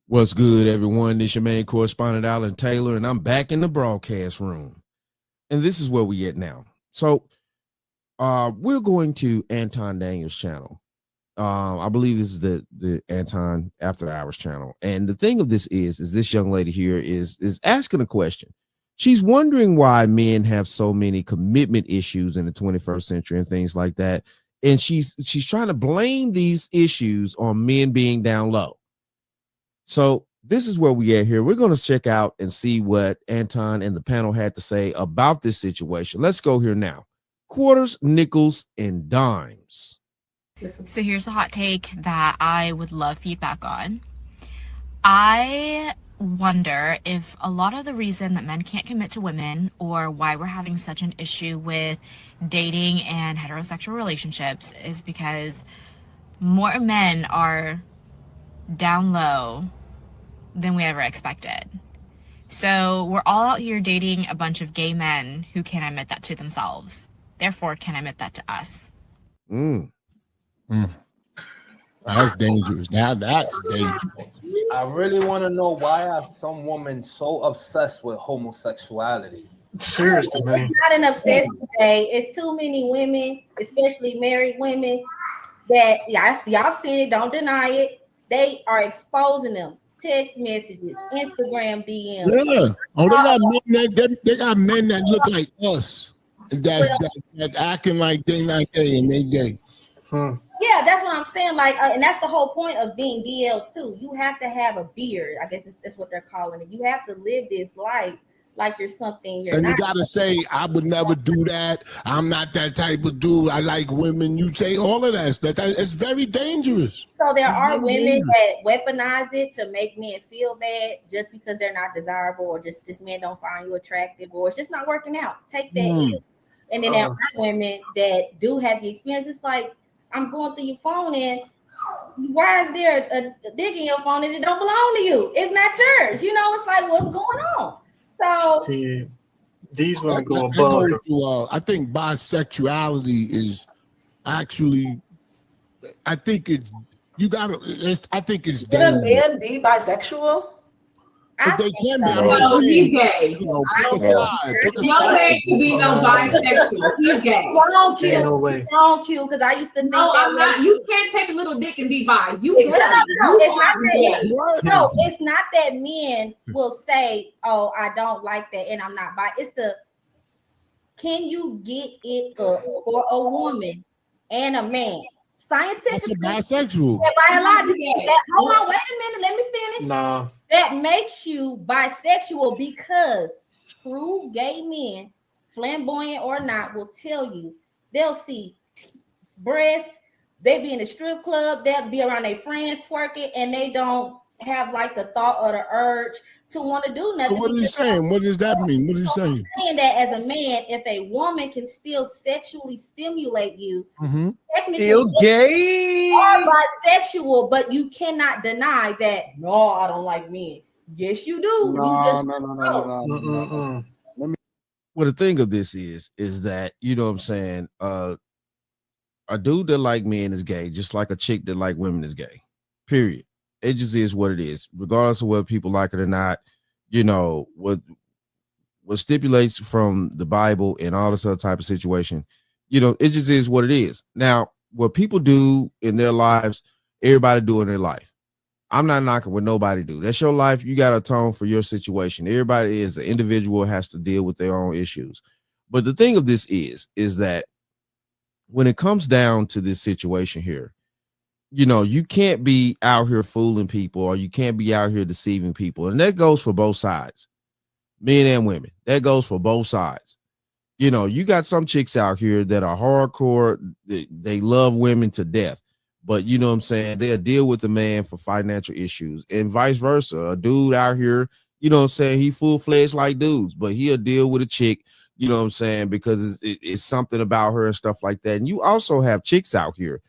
What's good, everyone? This your main correspondent, Alan Taylor, and I'm back in the broadcast room. And this is where we at now. So we're going to Anton Daniels' channel. I believe this is the Anton After Hours channel. And the thing of this is this young lady here is asking a question. She's wondering why men have so many commitment issues in the 21st century and things like that. And she's trying to blame these issues on men being down low. So this is where we at here. We're going to check out and see what Anton and the panel had to say about this situation. Let's go here now. Quarters, nickels, and dimes. So here's a hot take that I would love feedback on. I wonder if a lot of the reason that men can't commit to women, or why we're having such an issue with dating and heterosexual relationships, is because more men are down low than we ever expected. So we're all out here dating a bunch of gay men who can't admit that to themselves. Therefore, can't admit that to us. That's dangerous. Now that's dangerous. I really want to know, why are some women so obsessed with homosexuality? Seriously, man. It's not an obsession, Jay. It's too many women, especially married women, that y'all seen it, don't deny it. They are exposing them. Text messages, Instagram DMs. Yeah. Oh, they got men that look like us. That's acting like they and they gay. Yeah, that's what I'm saying. Like, and that's the whole point of being DL too. You have to have a beard. I guess that's what they're calling it. You have to live this life like you're something you're not. You gotta say, I would never do that. I'm not that type of dude. I like women. You say all of that stuff. It's very dangerous. So there are women that weaponize it to make men feel bad just because they're not desirable, or just this man don't find you attractive, or it's just not working out. Take that in. And then there are women that do have the experience. It's like, I'm going through your phone, and why is there a dick in your phone and it don't belong to you? It's not yours. You know, it's like, what's going on? So these women go above. I think bisexuality is actually, I think it's dangerous. Can a man be bisexual? But they can be. No, he's gay. You know, pick a side. No man can be no bisexual. He's gay. Wrong, Q. No way. Wrong, Q. Because I used to think No, that I'm not. You can't take a little dick and be bi. You No, it's not gay. that. No, it's not that men will say, "Oh, I don't like that," and I'm not bi. It's can you get it for a woman and a man? Scientifically, that's bisexual. Biologically. Hold on, wait a minute. Let me finish. Nah. That makes you bisexual, because true gay men, flamboyant or not, will tell you they'll see breasts, they be in a strip club, they'll be around their friends twerking, and they don't have like the thought or the urge to want to do nothing. So what are you saying? What does that mean? What are you saying? I'm saying that as a man, if a woman can still sexually stimulate you, technically Still gay are bisexual, but you cannot deny that. No, I don't like men. Yes, you do. No. Well, the thing of this is that, you know what I'm saying, a dude that like men is gay, just like a chick that like women is gay. Period. It just is what it is, regardless of whether people like it or not. You know what stipulates from the Bible and all this other type of situation. You know, it just is what it is. Now, what people do in their lives, everybody do in their life. I'm not knocking what nobody do. That's your life. You got to atone for your situation. Everybody is an individual, has to deal with their own issues. But the thing of this is that when it comes down to this situation here, you know, you can't be out here fooling people, or you can't be out here deceiving people. And that goes for both sides, men and women. That goes for both sides. You know, you got some chicks out here that are hardcore. They love women to death. But you know what I'm saying? They'll deal with the man for financial issues, and vice versa. A dude out here, you know what I'm saying, he full-fledged like dudes, but he'll deal with a chick, you know what I'm saying, because it's something about her and stuff like that. And you also have chicks out here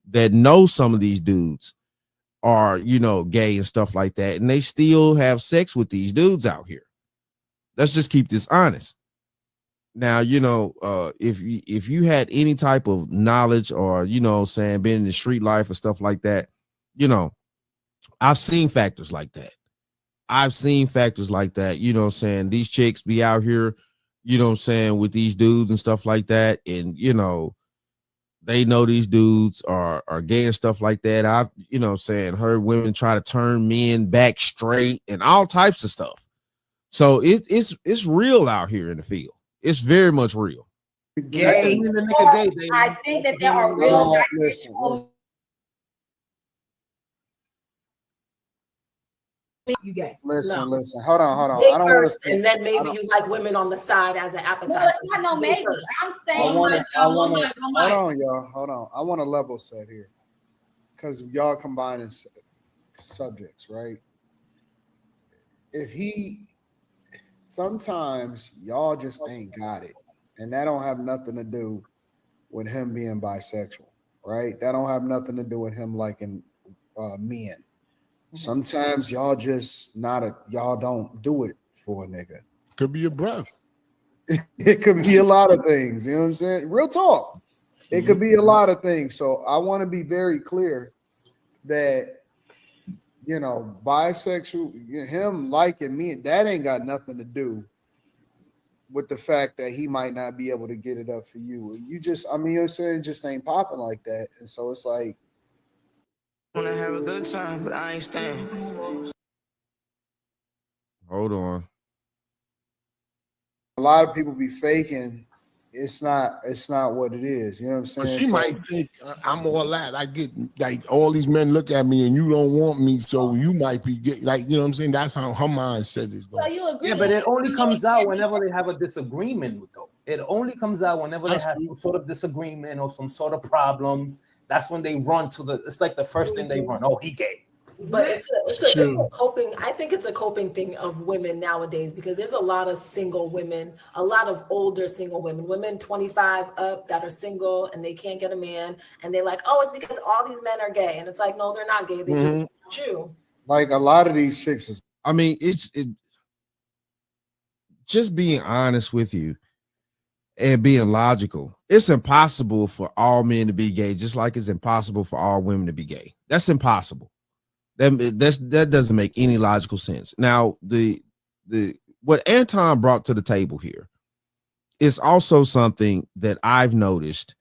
that know some of these dudes are, you know, gay and stuff like that, and they still have sex with these dudes out here. Let's just keep this honest. Now, you know, if you had any type of knowledge, or, you know, saying, been in the street life or stuff like that, you know, I've seen factors like that. You know what I'm saying? These chicks be out here, you know what I'm saying, with these dudes and stuff like that. And, you know, they know these dudes are gay and stuff like that. I've, you know what I'm saying, heard women try to turn men back straight and all types of stuff. So it's real out here in the field. It's very much real. Gay. I think that there are real You gay. Listen. Hold on. Dick I don't first, want and then maybe you like women on the side as an appetizer. No, it's not no maybe. I'm saying Hold on, y'all. Hold on. I want to level set here, because y'all combining subjects, right? Sometimes y'all just ain't got it, and that don't have nothing to do with him being bisexual, right? That don't have nothing to do with him liking men. Sometimes y'all just y'all don't do it for a nigga. Could be your breath. It could be a lot of things. You know what I'm saying? Real talk. It could be a lot of things. So I want to be very clear that, you know, bisexual, him liking me, that ain't got nothing to do with the fact that he might not be able to get it up for you. You just, I mean, you know what I'm saying, just ain't popping like that. And so it's like, wanna have a good time, but I ain't staying. Hold on. a lot of people be faking. It's not what it is. You know what I'm saying? But she might think I'm all that. I get like all these men look at me and you don't want me, so you might be getting like, you know what I'm saying? That's how her mindset is going. So you agree? Yeah, but it only comes out whenever they have a disagreement, though. It only comes out whenever they have some sort of disagreement or some sort of problems. That's when they run to it's like the first thing they run. Oh, he gay. But it's a coping. I think it's a coping thing of women nowadays, because there's a lot of single women, a lot of older single women 25 up that are single and they can't get a man, and they're like, oh, it's because all these men are gay, and it's like, no, they're not gay. They just want you. Like a lot of these chicks is. I mean, just being honest with you and being logical. It's impossible for all men to be gay, just like it's impossible for all women to be gay. That's impossible. That doesn't make any logical sense. Now, the what Anton brought to the table here is also something that I've noticed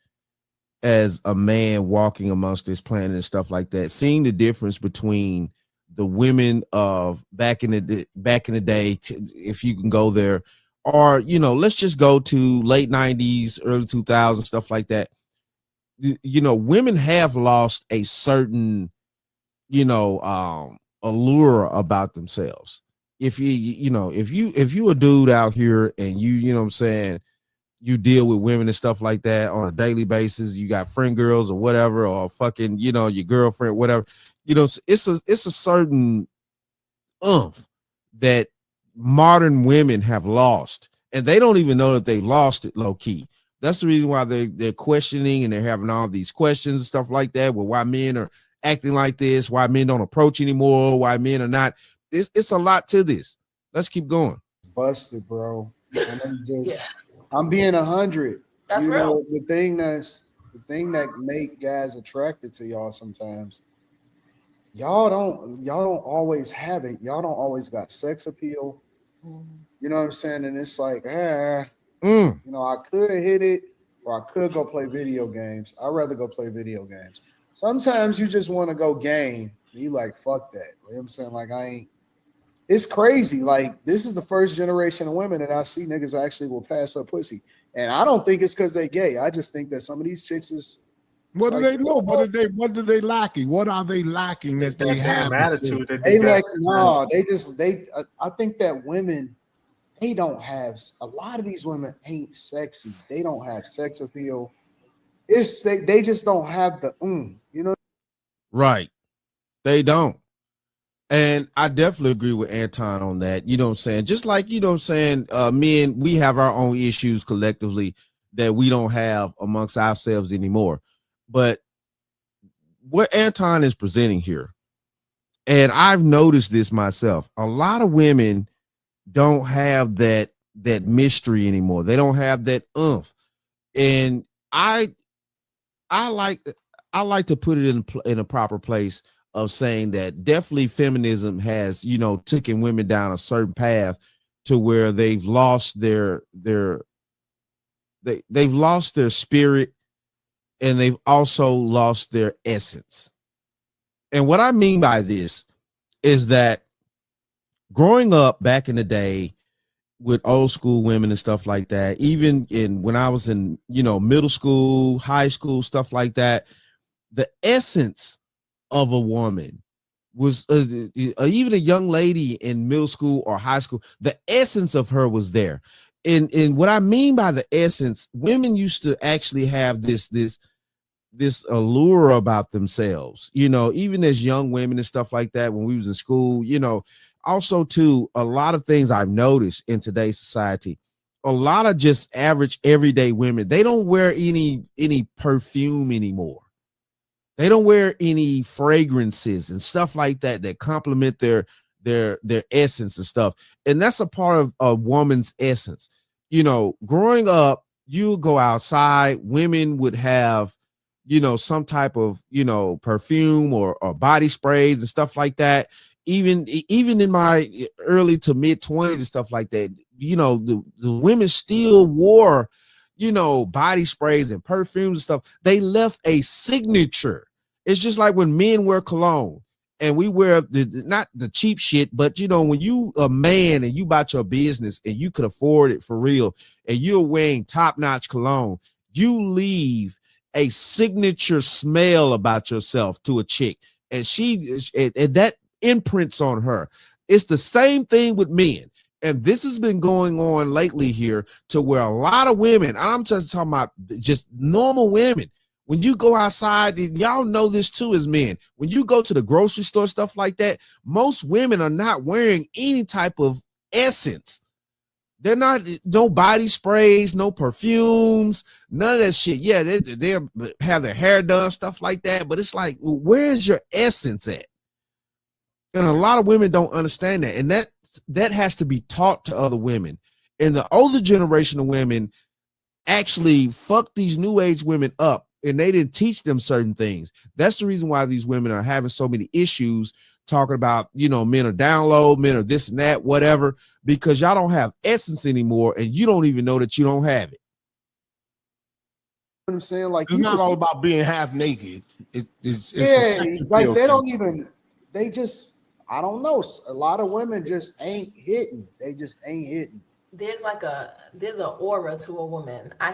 as a man walking amongst this planet and stuff like that, seeing the difference between the women of back in the day, if you can go there, or, you know, let's just go to late 90s, early 2000s, stuff like that. You know, women have lost a certain, you know, allure about themselves. If you a dude out here and you know what I'm saying, you deal with women and stuff like that on a daily basis, you got friend girls or whatever, or fucking, you know, your girlfriend, whatever, you know, it's a certain that modern women have lost, and they don't even know that they lost it low key. That's the reason why they're questioning and they're having all these questions and stuff like that, with why men are acting like this, why men don't approach anymore, why men are not. It's a lot to this. Let's keep going. Busted, bro. And I'm being 100. That's you real. Know, the thing that make guys attracted to y'all sometimes, y'all don't always have it. Y'all don't always got sex appeal. You know what I'm saying? And it's like, you know, I could have hit it, or I could go play video games. I'd rather go play video games. Sometimes you just want to go game. You like, fuck that. You know what I'm saying? Like, it's crazy. Like, this is the first generation of women that I see niggas actually will pass up pussy. And I don't think it's because they gay. I just think that some of these chicks is. What do they know? What are they lacking? What are they lacking that they have? Attitude. I think that women, they don't have, a lot of these women ain't sexy. They don't have sex appeal. They just don't have the you know. Right. They don't. And I definitely agree with Anton on that. You know what I'm saying? Just like, you know what I'm saying, men, we have our own issues collectively that we don't have amongst ourselves anymore. But what Anton is presenting here, and I've noticed this myself, a lot of women don't have that mystery anymore. They don't have that oomph. And I like to put it in a proper place. of saying that definitely feminism has, you know, taken women down a certain path to where they've lost they've lost their spirit, and they've also lost their essence. And what I mean by this is that growing up back in the day with old school women and stuff like that, even when I was in, you know, middle school, high school, stuff like that, the essence of a woman was even a young lady in middle school or high school, the essence of her was there. And what I mean by the essence, women used to actually have this allure about themselves, you know, even as young women and stuff like that when we was in school, you know. Also too, a lot of things I've noticed in today's society, a lot of just average everyday women, they don't wear any perfume anymore. They don't wear any fragrances and stuff like that that complement their essence and stuff. And that's a part of a woman's essence. You know, growing up, you go outside, women would have, you know, some type of, you know, perfume or body sprays and stuff like that. Even in my early to mid 20s and stuff like that, you know, the women still wore, you know, body sprays and perfumes and stuff. They left a signature. It's just like when men wear cologne and we wear not the cheap shit, but you know, when you a man and you bought your business and you could afford it for real and you're wearing top-notch cologne, you leave a signature smell about yourself to a chick, and that imprints on her. It's the same thing with men, and this has been going on lately here to where a lot of women, I'm just talking about just normal women, when you go outside, and y'all know this too as men, when you go to the grocery store, stuff like that, most women are not wearing any type of essence. They're not, no body sprays, no perfumes, none of that shit. Yeah, they have their hair done, stuff like that, but it's like, where's your essence at? And a lot of women don't understand that. And that has to be taught to other women. And the older generation of women actually fuck these new age women up, and they didn't teach them certain things. That's the reason why these women are having so many issues talking about, you know, men are down low, men are this and that, whatever, because y'all don't have essence anymore, and you don't even know that you don't have it. What I'm saying, like, it's not all about being half naked. It's like they don't even, they just, I don't know. A lot of women just ain't hitting. They just ain't hitting. There's an aura to a woman. I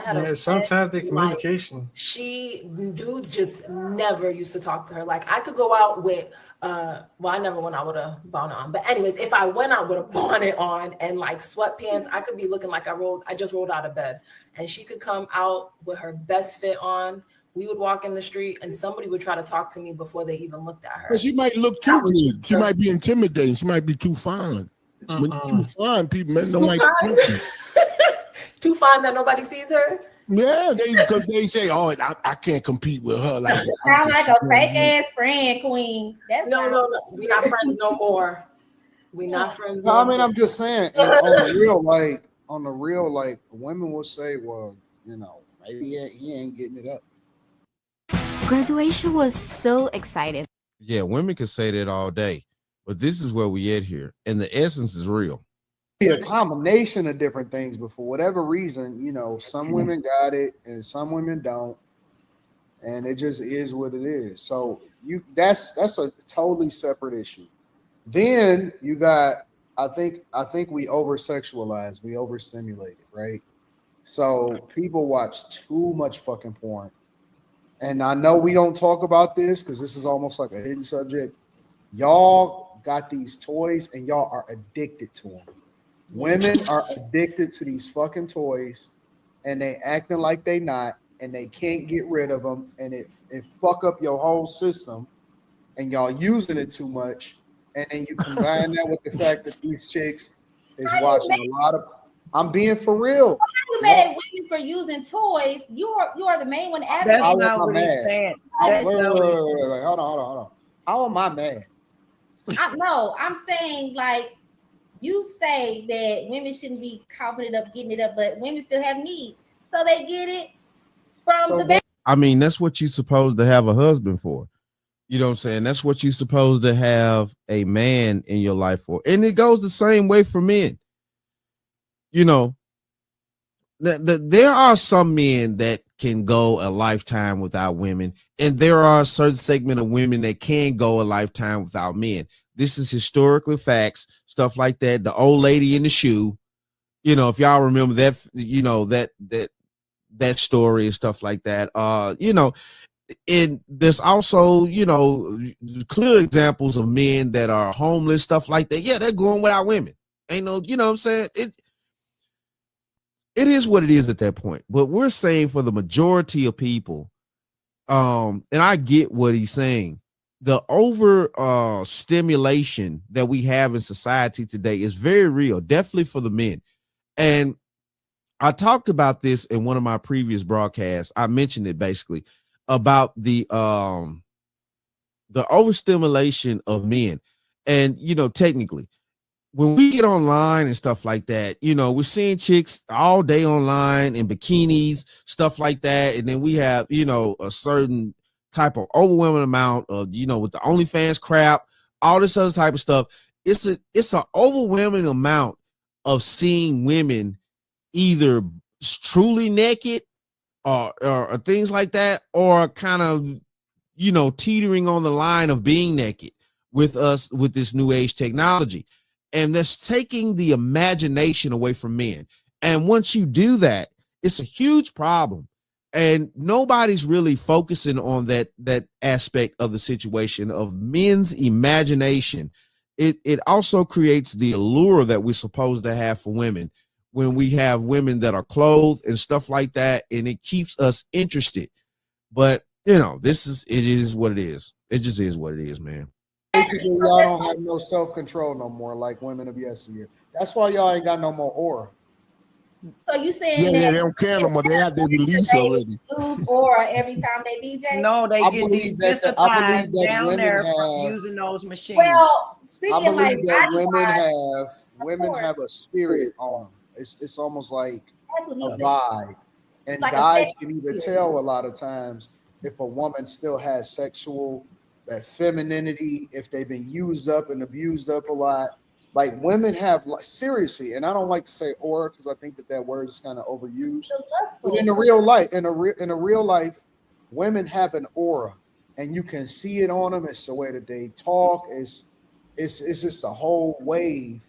had sometimes the communication. Dudes just never used to talk to her. Like, I could go out with I never went out with a bonnet on. But anyways, if I went out with a bonnet on and like sweatpants, I could be looking like I just rolled out of bed. And she could come out with her best fit on. We would walk in the street and somebody would try to talk to me before they even looked at her. But she might look too good. She might be intimidating. She might be too fine. When you're too fine, people men don't like too fine that nobody sees her. Yeah, because they say, "Oh, I can't compete with her." Like, sound like a fake ass friend, Queen. No, we're not friends no more. We're not friends. No, I mean, I'm just saying, on the real, like women will say, "Well, you know, maybe he ain't getting it up." Graduation was so exciting. Yeah, women can say that all day, but this is where we at here, and the essence is real. Be a combination of different things, but for whatever reason, you know, some women got it and some women don't, and it just is what it is. So that's a totally separate issue. Then you got, I think we over sexualize, we overstimulate it, right? So people watch too much fucking porn. And I know we don't talk about this because this is almost like a hidden subject. Y'all got these toys and y'all are addicted to them. Women are addicted to these fucking toys and they acting like they not, and they can't get rid of them, and it fuck up your whole system, and y'all using it too much. And then you combine that with the fact that these chicks is watching a lot of, I'm being for real. You mad at women for using toys. You are the main one. That's not what he's saying. Wait, hold on. How am I mad? I'm saying, like, you say that women shouldn't be coughing it up, getting it up, but women still have needs, so they get it from the back. I mean, that's what you're supposed to have a husband for. You know what I'm saying? That's what you're supposed to have a man in your life for. And it goes the same way for men. You know, there are some men that can go a lifetime without women, and there are a certain segment of women that can go a lifetime without men. This is historically facts, stuff like that. The old lady in the shoe, you know, if y'all remember that, you know, that story and stuff like that. You know, and there's also, you know, clear examples of men that are homeless, stuff like that. Yeah, they're going without women. Ain't no, you know what I'm saying? It is what it is at that point. But we're saying for the majority of people, and I get what he's saying, the over stimulation that we have in society today is very real, definitely for the men. And I talked about this in one of my previous broadcasts. I mentioned it basically about the overstimulation of men. And, you know, technically, when we get online and stuff like that, you know, we're seeing chicks all day online in bikinis, stuff like that. And then we have, you know, a certain type of overwhelming amount of, you know, with the OnlyFans crap, all this other type of stuff. It's an overwhelming amount of seeing women either truly naked or things like that, or kind of, you know, teetering on the line of being naked with us with this new age technology. And that's taking the imagination away from men. And once you do that, it's a huge problem. And nobody's really focusing on that aspect of the situation of men's imagination. It also creates the allure that we're supposed to have for women when we have women that are clothed and stuff like that, and it keeps us interested. But, you know, it is what it is. It just is what it is, man. Basically, y'all don't have no self-control no more like women of yesteryear. That's why y'all ain't got no more aura. So you saying that they don't care no more. They have their release already. Lose aura every time they DJ? No, they I get believe that desensitized that down women there have- from using those machines. Well, I speaking like believe that body-wise, women have a spirit on them. It's almost like that's what he a said. vibe. And Like a guys sex can even spirit. tell a lot of times if a woman still has that femininity, if they've been used up and abused up a lot. Like women have, like, seriously, and I don't like to say aura because I think that word is kind of overused. But in the real life, in a real life, women have an aura, and you can see it on them. It's the way that they talk. It's just a whole wave.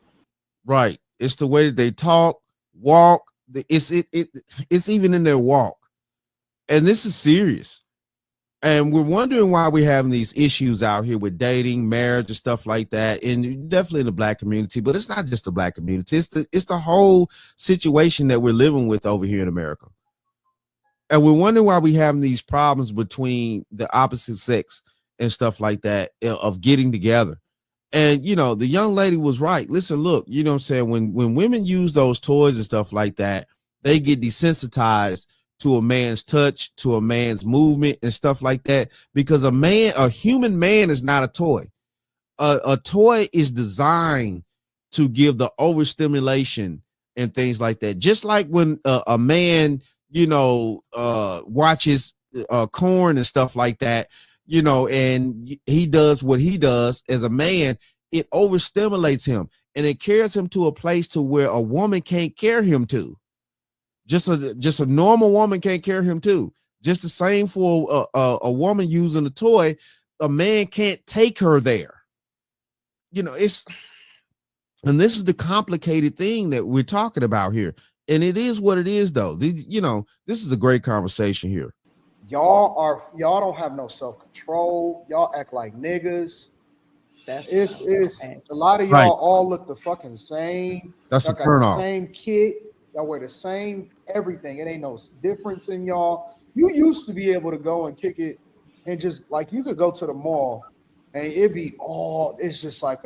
Right. It's the way that they talk, walk. It's even in their walk. And this is serious. And we're wondering why we're having these issues out here with dating, marriage, and stuff like that. And definitely in the Black community, but it's not just the Black community. It's the whole situation that we're living with over here in America. And we're wondering why we're having these problems between the opposite sex and stuff like that of getting together. And, you know, the young lady was right. Listen, look, you know what I'm saying? When women use those toys and stuff like that, they get desensitized to a man's touch, to a man's movement and stuff like that, because a human man is not a toy. A toy is designed to give the overstimulation and things like that. Just like when a man, you know, watches corn and stuff like that, you know, and he does what he does as a man, it overstimulates him and it carries him to a place to where a woman can't carry him to. Just a normal woman can't carry him too. Just the same for a woman using a toy. A man can't take her there. You know, and this is the complicated thing that we're talking about here. And it is what it is, though. You know, this is a great conversation here. Y'all don't have no self-control. Y'all act like niggas. It's a lot of y'all Right. all look the fucking same. That's Y'all a got turn the off. same kit. Y'all wear the same everything. It ain't no difference in y'all. You used to be able to go and kick it and just like you could go to the mall and it'd be it's just like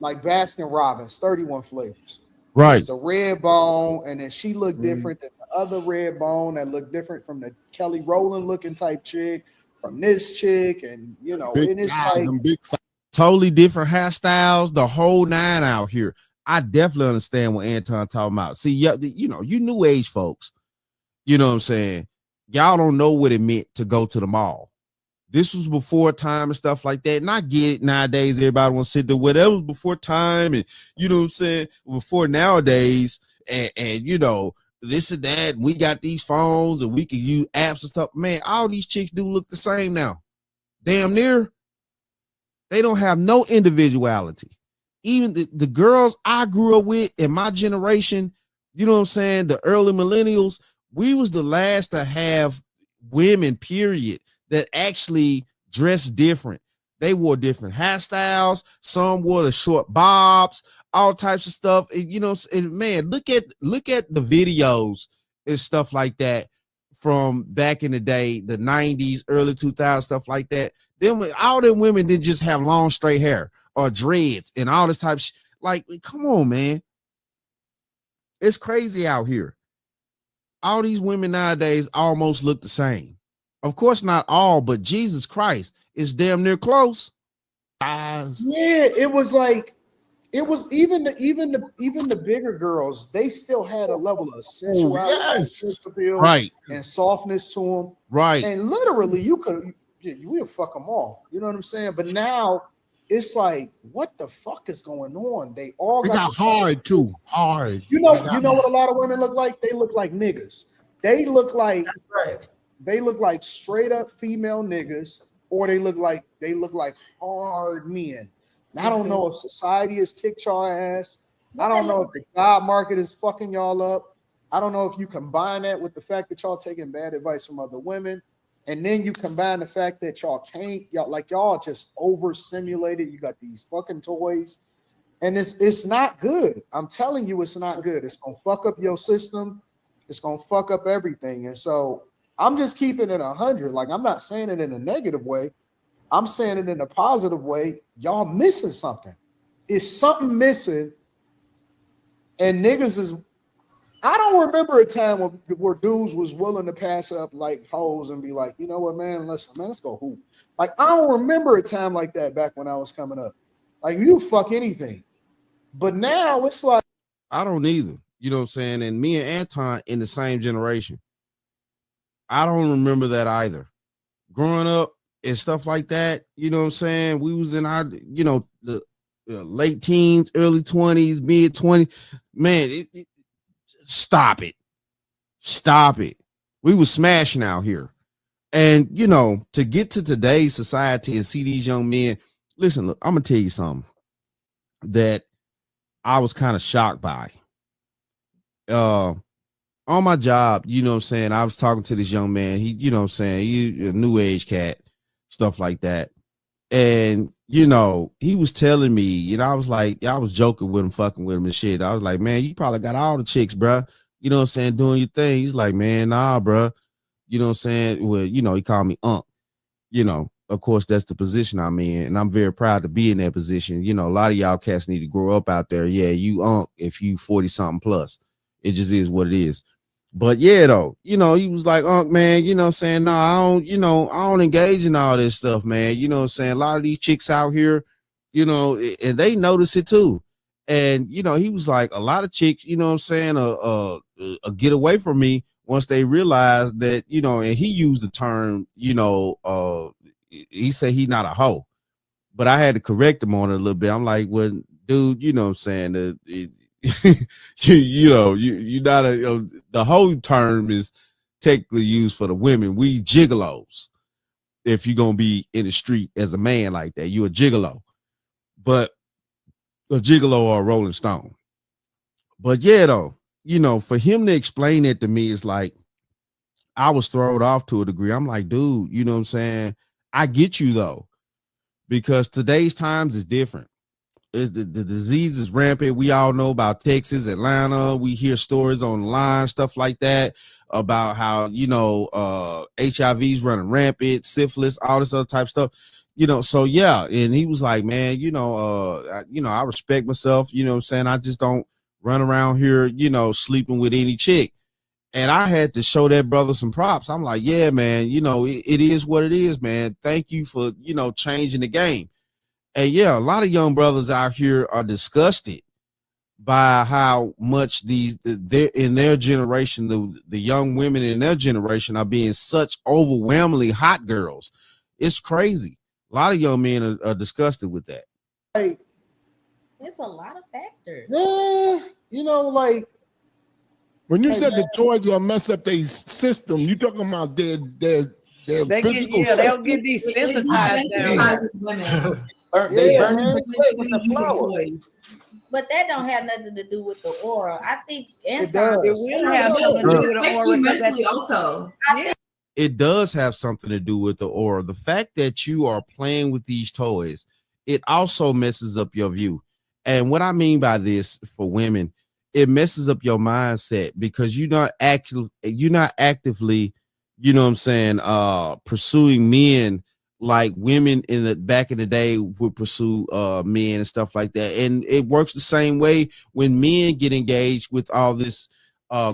Baskin Robbins, 31 flavors. Right. It's the red bone, and then she looked different than the other red bone that looked different from the Kelly Rowland looking type chick, from this chick, and you know, Big and it's guys like and big Totally different hairstyles, the whole nine out here. I definitely understand what Anton talking about. See, you know, you new age folks, you know what I'm saying? Y'all don't know what it meant to go to the mall. This was before time and stuff like that. And I get it. Nowadays, everybody wants to sit there. Whatever was before time, and you know what I'm saying? Before nowadays, and you know, this and that. We got these phones and we can use apps and stuff. Man, all these chicks do look the same now. Damn near. They don't have no individuality. Even the girls I grew up with in my generation, you know what I'm saying? The early millennials, we was the last to have women, period, that actually dressed different. They wore different hairstyles. Some wore the short bobs, all types of stuff. And, you know, and man, look at the videos and stuff like that from back in the day, the 90s, early 2000s, stuff like that. Then all them women didn't just have long straight hair or dreads and all this type of like, come on, man. It's crazy out here. All these women nowadays almost look the same. Of course, not all, but Jesus Christ is damn near close. Yeah, it was like, it was even the bigger girls, they still had a level of sensuality, right, and softness to them, right. And literally, we'll fuck them all. You know what I'm saying? But now it's like, what the fuck is going on? They all got hard too. Hard. You know what a lot of women look like? They look like niggas. They look like, that's right. They look like straight up female niggas, or they look like hard men. And I don't know if society has kicked y'all ass. I don't know if the job market is fucking y'all up. I don't know if you combine that with the fact that y'all taking bad advice from other women. And then you combine the fact that y'all just overstimulated. You got these fucking toys, and it's not good. I'm telling you, it's not good. It's gonna fuck up your system. It's gonna fuck up everything. And so I'm just keeping it 100. Like, I'm not saying it in a negative way. I'm saying it in a positive way. Y'all missing something. It's something missing. And niggas is, I don't remember a time where dudes was willing to pass up like hoes and be like, you know what, man, let's go hoop. Like, I don't remember a time like that back when I was coming up. Like, you fuck anything. But now it's like, I don't either. You know what I'm saying? And me and Anton in the same generation. I don't remember that either. Growing up and stuff like that, you know what I'm saying? We was in our, you know, the late teens, early 20s, mid 20s. Man, stop it. Stop it. We was smashing out here. And, you know, to get to today's society and see these young men, listen, look, I'm going to tell you something that I was kind of shocked by. On my job, you know what I'm saying, I was talking to this young man. He, you know what I'm saying, he a new age cat, stuff like that. And, you know, he was telling me, you know, I was like, I was joking with him, fucking with him and shit. I was like, man, you probably got all the chicks, bro. You know what I'm saying, doing your thing. He's like, man, nah, bro. You know what I'm saying? Well, you know, he called me Unc. You know, of course, that's the position I'm in. And I'm very proud to be in that position. You know, a lot of y'all cats need to grow up out there. Yeah, you Unc if you 40 something plus. It just is what it is. But yeah, though, you know, he was like, Unc, man, you know what I'm saying? No, I don't engage in all this stuff, man. You know what I'm saying? A lot of these chicks out here, you know, and they notice it too. And, you know, he was like, a lot of chicks, you know what I'm saying, get away from me once they realize that, you know, and he used the term, you know, he said he's not a hoe. But I had to correct him on it a little bit. I'm like, well, dude, you know what I'm saying? You not the whole term is technically used for the women. We gigolos. If you're gonna be in the street as a man like that, you a gigolo. But a gigolo or a Rolling Stone. But yeah, though, you know, for him to explain it to me is like, I was thrown off to a degree. I'm like, dude, you know what I'm saying? I get you though, because today's times is different. Is the disease is rampant. We all know about Texas, Atlanta. We hear stories online, stuff like that, about how, you know, HIV's running rampant, syphilis, all this other type of stuff, you know. So yeah, and he was like, man, you know, I respect myself, you know what I'm saying? I just don't run around here, you know, sleeping with any chick. And I had to show that brother some props. I'm like, yeah, man, you know, it is what it is, man. Thank you for, you know, changing the game. And yeah, a lot of young brothers out here are disgusted by how much they're in their generation, the young women in their generation are being such overwhelmingly hot girls. It's crazy. A lot of young men are disgusted with that. Like, it's a lot of factors. Yeah, you know, like when you said the toys gonna mess up their system, you talking about their physical system. They'll get desensitized. They burn with the flower. But that don't have nothing to do with the aura. I think it does. It will have something to do with the aura. Mentally also. It does have something to do with the aura. The fact that you are playing with these toys, it also messes up your view. And what I mean by this for women, it messes up your mindset because you're not actively, you know what I'm saying, pursuing men like women in the back in the day would pursue men and stuff like that. And it works the same way when men get engaged with all this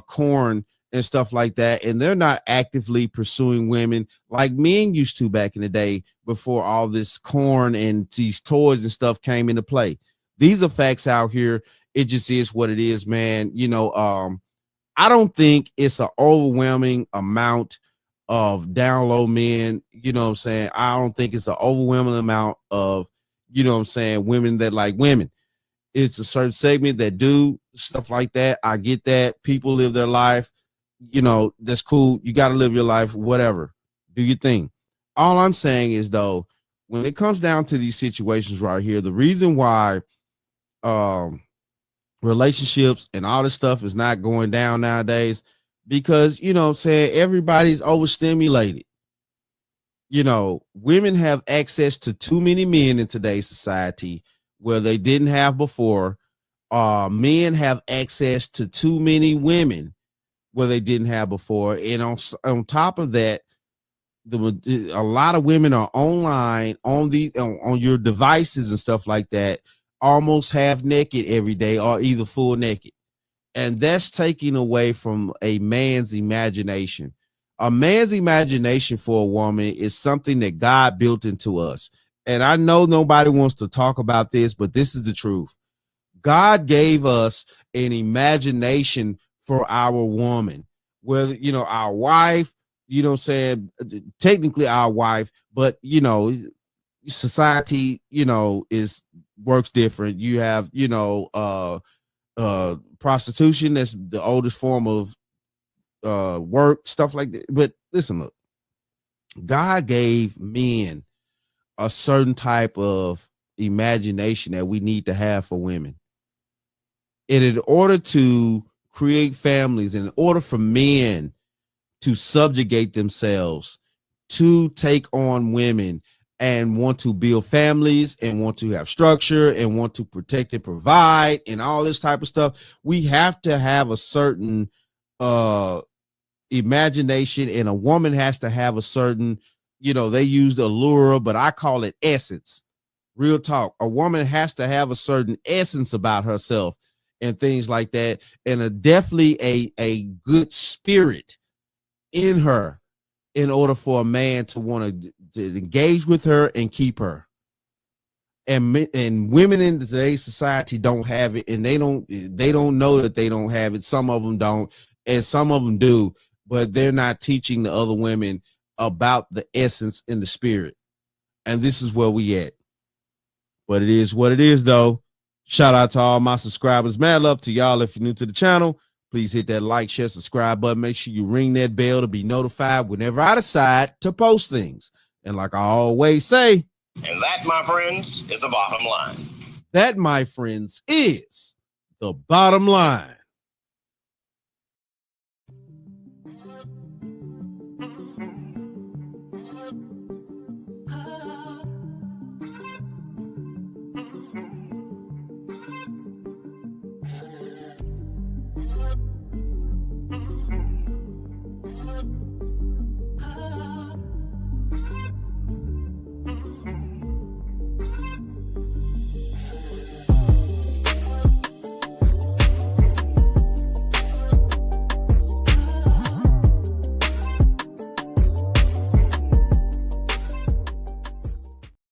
corn and stuff like that, and they're not actively pursuing women like men used to back in the day before all this corn and these toys and stuff came into play. These are facts out here. It just is what it is, man. You know, I don't think it's an overwhelming amount of down low men. You know what I'm saying? I don't think it's an overwhelming amount of, you know what I'm saying, women that like women. It's a certain segment that do stuff like that. I get that. People live their life. You know, that's cool. You got to live your life, whatever. Do your thing. All I'm saying is, though, when it comes down to these situations right here, the reason why relationships and all this stuff is not going down nowadays, because, you know what I'm saying, everybody's overstimulated. You know, women have access to too many men in today's society where they didn't have before. Men have access to too many women where they didn't have before. And on top of that, a lot of women are online on your devices and stuff like that, almost half naked every day or either full naked. And that's taking away from a man's imagination. A man's imagination for a woman is something that God built into us. And I know nobody wants to talk about this, but this is the truth. God gave us an imagination for our woman, whether, you know, our wife, you know what I'm saying, technically our wife, but, you know, society, you know, works different. You have, you know, prostitution, that's the oldest form of work, stuff like that. But listen, look, God gave men a certain type of imagination that we need to have for women. And in order to create families, in order for men to subjugate themselves, to take on women and want to build families and want to have structure and want to protect and provide and all this type of stuff, we have to have a certain imagination, and a woman has to have a certain, you know, they use the allure, but I call it essence. Real talk. A woman has to have a certain essence about herself and things like that, and definitely a good spirit in her in order for a man to want to engage with her and keep her. And women in today's society don't have it, and they don't know that they don't have it. Some of them don't, and some of them do, but they're not teaching the other women about the essence and the spirit. And this is where we at. But it is what it is, though. Shout out to all my subscribers. Mad love to y'all. If you're new to the channel, please hit that like, share, subscribe button. Make sure you ring that bell to be notified whenever I decide to post things. And like I always say, and that, my friends, is the bottom line. That, my friends, is the bottom line.